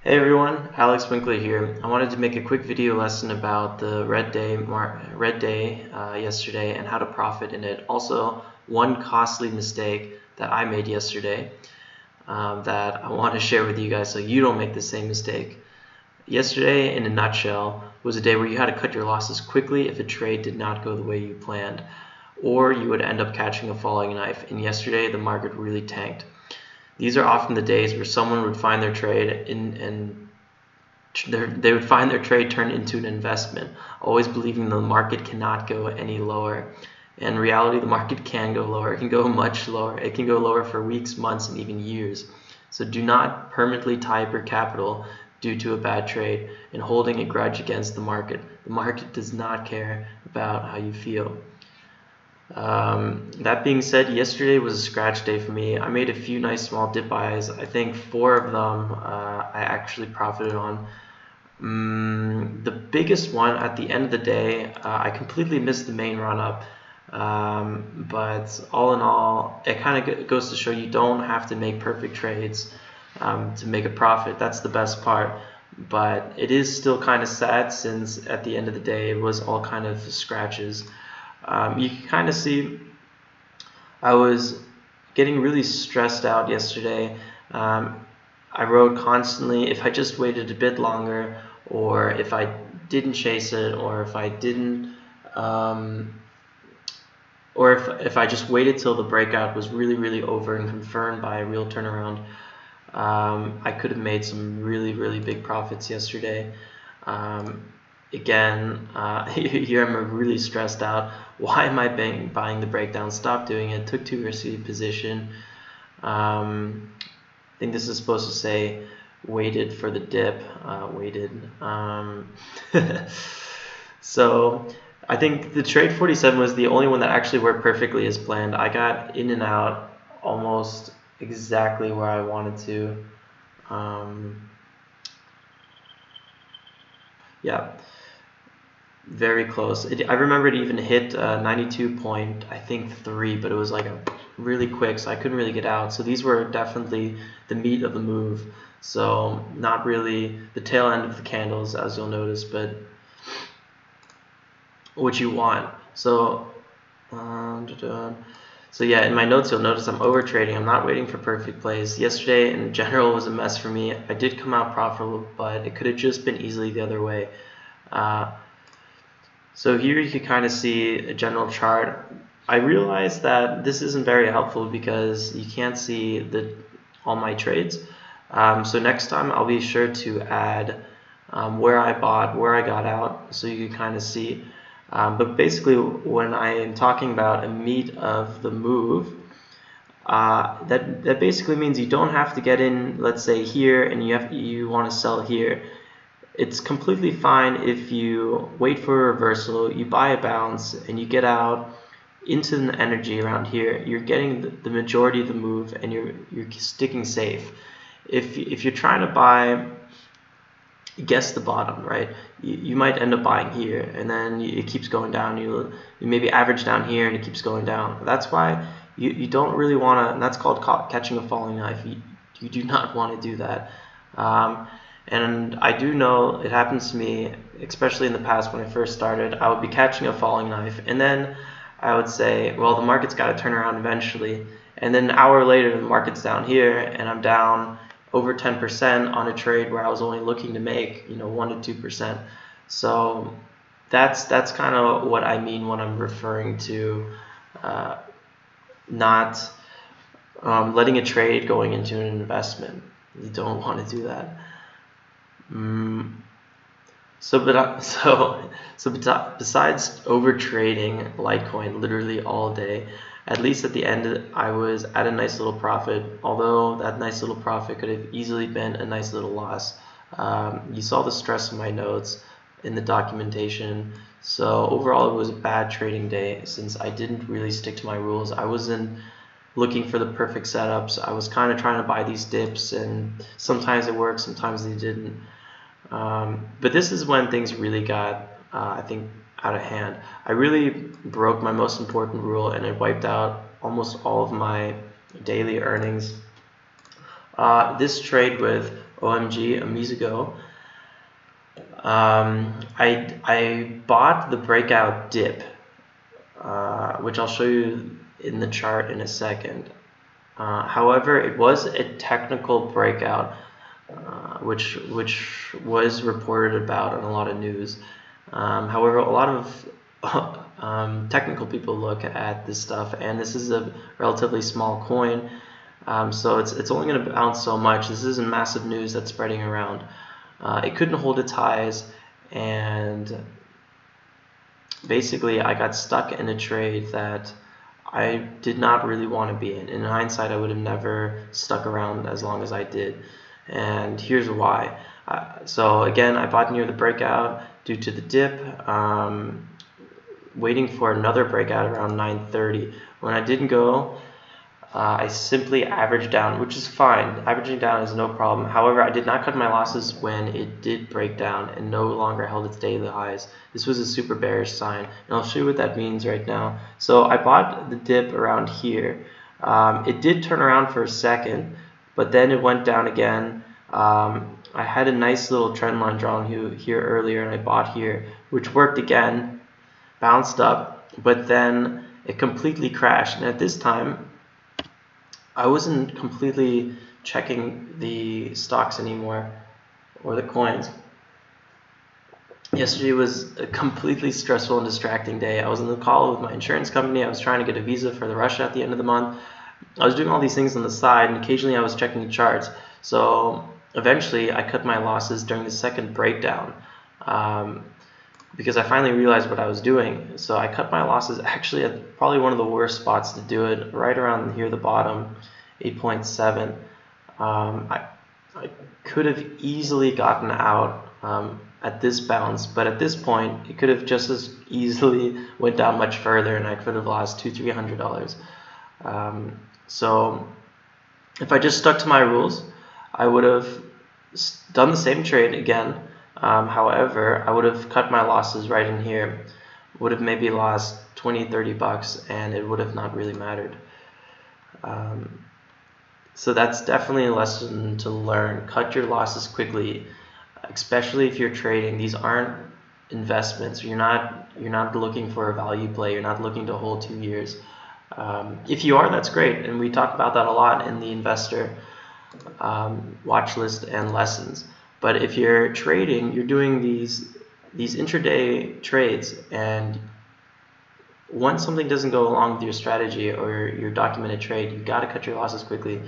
Hey everyone, Alex Winkler here. I wanted to make a quick video lesson about the red day yesterday and how to profit in it. Also, one costly mistake that I made yesterday that I want to share with you guys so you don't make the same mistake. Yesterday, in a nutshell, was a day where you had to cut your losses quickly if a trade did not go the way you planned, or you would end up catching a falling knife. And yesterday, the market really tanked. These are often the days where someone would find their trade they would find their trade turned into an investment, always believing the market cannot go any lower. In reality, the market can go lower. It can go much lower. It can go lower for weeks, months, and even years. So do not permanently tie up your capital due to a bad trade and holding a grudge against the market. The market does not care about how you feel. That being said, yesterday was a scratch day for me. I made a few nice small dip buys. I think 4 of them I actually profited on. The biggest one at the end of the day, I completely missed the main run up. But all in all, it kind of goes to show you don't have to make perfect trades to make a profit. That's the best part. But it is still kind of sad since at the end of the day it was all kind of scratches. You can kind of see I was getting really stressed out yesterday. I wrote constantly, if I just waited a bit longer, or if I didn't chase it, or if I didn't, or if I just waited till the breakout was really over and confirmed by a real turnaround, I could have made some really big profits yesterday. Again, here I'm really stressed out. Why am I buying the breakdown? Stop doing it. Took too risky a position. I think this is supposed to say waited for the dip. Waited. So I think the trade 47 was the only one that actually worked perfectly as planned. I got in and out almost exactly where I wanted to. Yeah. Very close. I remember it even hit 92.3, but it was like really quick, so I couldn't really get out. So these were definitely the meat of the move. So not really the tail end of the candles, as you'll notice, but what you want. So yeah, in my notes you'll notice I'm over trading. I'm not waiting for perfect plays. Yesterday in general was a mess for me. I did come out profitable, but it could have just been easily the other way. So here you can kind of see a general chart. I realized that this isn't very helpful because you can't see all my trades. So next time I'll be sure to add where I bought, where I got out, so you can kind of see. But basically when I am talking about a meat of the move, that basically means you don't have to get in, let's say here, and you want to sell here. It's completely fine if you wait for a reversal, you buy a bounce, and you get out into the energy around here. You're getting the majority of the move, and you're sticking safe. If you're trying to guess the bottom, right? You might end up buying here, and then it keeps going down. You maybe average down here, and it keeps going down. That's why you don't really want to. And that's called catching a falling knife. You do not want to do that. And I do know it happens to me, especially in the past when I first started. I would be catching a falling knife, and then I would say, well, the market's got to turn around eventually. And then an hour later, the market's down here, and I'm down over 10% on a trade where I was only looking to make 1 to 2%. So that's kind of what I mean when I'm referring to not letting a trade going into an investment. You don't want to do that. So besides over trading Litecoin literally all day, at least at the end I was at a nice little profit, although that nice little profit could have easily been a nice little loss. You saw the stress in my notes in the documentation. So overall it was a bad trading day since I didn't really stick to my rules. I wasn't looking for the perfect setups. I was kind of trying to buy these dips, and sometimes it worked, sometimes they didn't. But this is when things really got, I think, out of hand. I really broke my most important rule, and it wiped out almost all of my daily earnings. This trade with OMG, Amizago. I bought the breakout dip, which I'll show you in the chart in a second. However, it was a technical breakout, which was reported about in a lot of news. However, a lot of technical people look at this stuff, and this is a relatively small coin, so it's only going to bounce so much. This isn't massive news that's spreading around. It couldn't hold its highs, and basically I got stuck in a trade that I did not really want to be in. In hindsight, I would have never stuck around as long as I did, and here's why. So again, I bought near the breakout due to the dip, waiting for another breakout around 9:30. When I didn't go, I simply averaged down, which is fine. Averaging down is no problem. However, I did not cut my losses when it did break down and no longer held its daily highs. This was a super bearish sign, and I'll show you what that means right now. So I bought the dip around here. It did turn around for a second, but then it went down again. I had a nice little trend line drawn here earlier, and I bought here, which worked again, bounced up, but then it completely crashed. And at this time, I wasn't completely checking the stocks anymore, or the coins. Yesterday was a completely stressful and distracting day. I was on the call with my insurance company. I was trying to get a visa for the Russia at the end of the month. I was doing all these things on the side, and occasionally I was checking the charts. So eventually I cut my losses during the second breakdown, because I finally realized what I was doing. So I cut my losses actually at probably one of the worst spots to do it, right around here, the bottom, 8.7. I could have easily gotten out at this bounce, but at this point it could have just as easily went down much further, and I could have lost $200–300. So if I just stuck to my rules, I would have done the same trade again. However, I would have cut my losses right in here, would have maybe lost $20–30, and it would have not really mattered. So that's definitely a lesson to learn. Cut your losses quickly, especially if you're trading. These aren't investments. You're not looking for a value play. You're not looking to hold 2 years. If you are, that's great, and we talk about that a lot in the investor watch list and lessons. But if you're trading, you're doing these intraday trades, and once something doesn't go along with your strategy or your documented trade, you got to cut your losses quickly.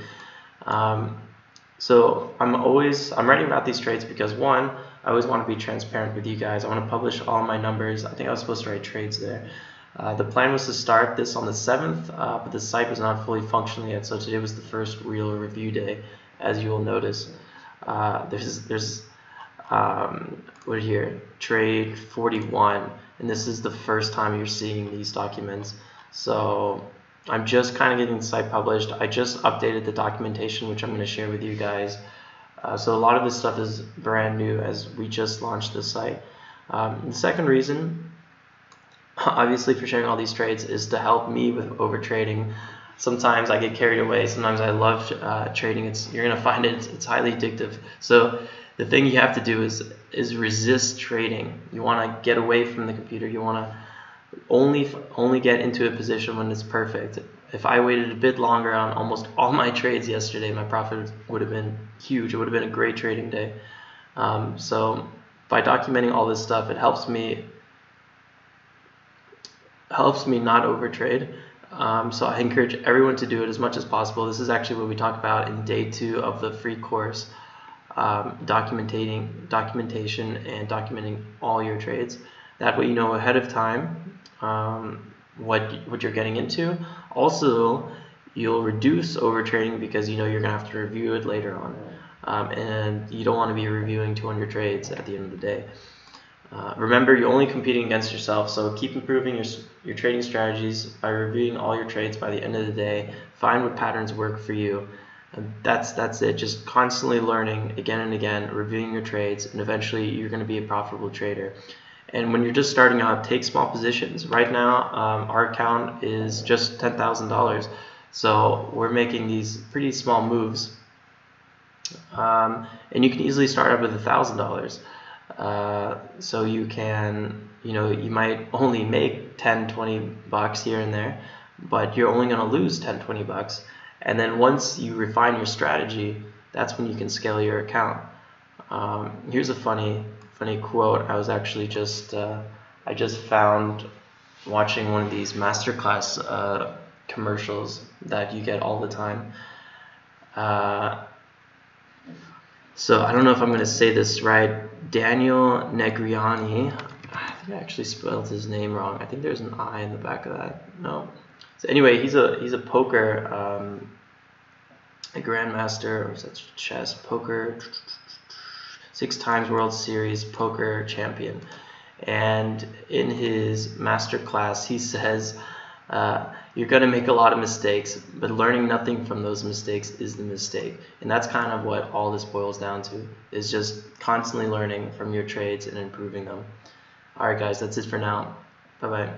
So I'm writing about these trades because, one, I always want to be transparent with you guys. I want to publish all my numbers. I think I was supposed to write trades there. The plan was to start this on the 7th, but the site was not fully functional yet, so today was the first real review day, as you will notice. There's what here, trade 41, and this is the first time you're seeing these documents. So I'm just kind of getting the site published. I just updated the documentation, which I'm going to share with you guys. So a lot of this stuff is brand new as we just launched the site. The second reason, obviously, for sharing all these trades is to help me with overtrading. Sometimes I get carried away. Sometimes I love trading. You're gonna find it's highly addictive. So the thing you have to do is resist trading. You want to get away from the computer. You want to only get into a position when it's perfect. If I waited a bit longer on almost all my trades yesterday, my profit would have been huge. It would have been a great trading day. So by documenting all this stuff, it helps me not overtrade. So I encourage everyone to do it as much as possible. This is actually what we talk about in day 2 of the free course, documentation and documenting all your trades. That way you know ahead of time what you're getting into. Also, you'll reduce overtrading because you know you're gonna have to review it later on, and you don't want to be reviewing 200 trades at the end of the day. Remember, you're only competing against yourself, so keep improving your trading strategies by reviewing all your trades by the end of the day. Find what patterns work for you, and that's it. Just constantly learning again and again, reviewing your trades, and eventually you're going to be a profitable trader. And when you're just starting out, take small positions. Right now, our account is just $10,000, so we're making these pretty small moves. And you can easily start up with $1,000. So you can, you might only make 10, 20 bucks here and there, but you're only going to lose 10, 20 bucks. And then once you refine your strategy, that's when you can scale your account. Here's a funny quote. I was actually I just found watching one of these masterclass commercials that you get all the time. So I don't know if I'm going to say this right. Daniel Negriani. I think I actually spelled his name wrong. I think there's an I in the back of that. No. So anyway, he's a poker, a grandmaster, or is that chess, poker, 6 times World Series poker champion. And in his master class, he says, you're going to make a lot of mistakes, but learning nothing from those mistakes is the mistake. And that's kind of what all this boils down to, is just constantly learning from your trades and improving them. All right, guys, that's it for now. Bye-bye.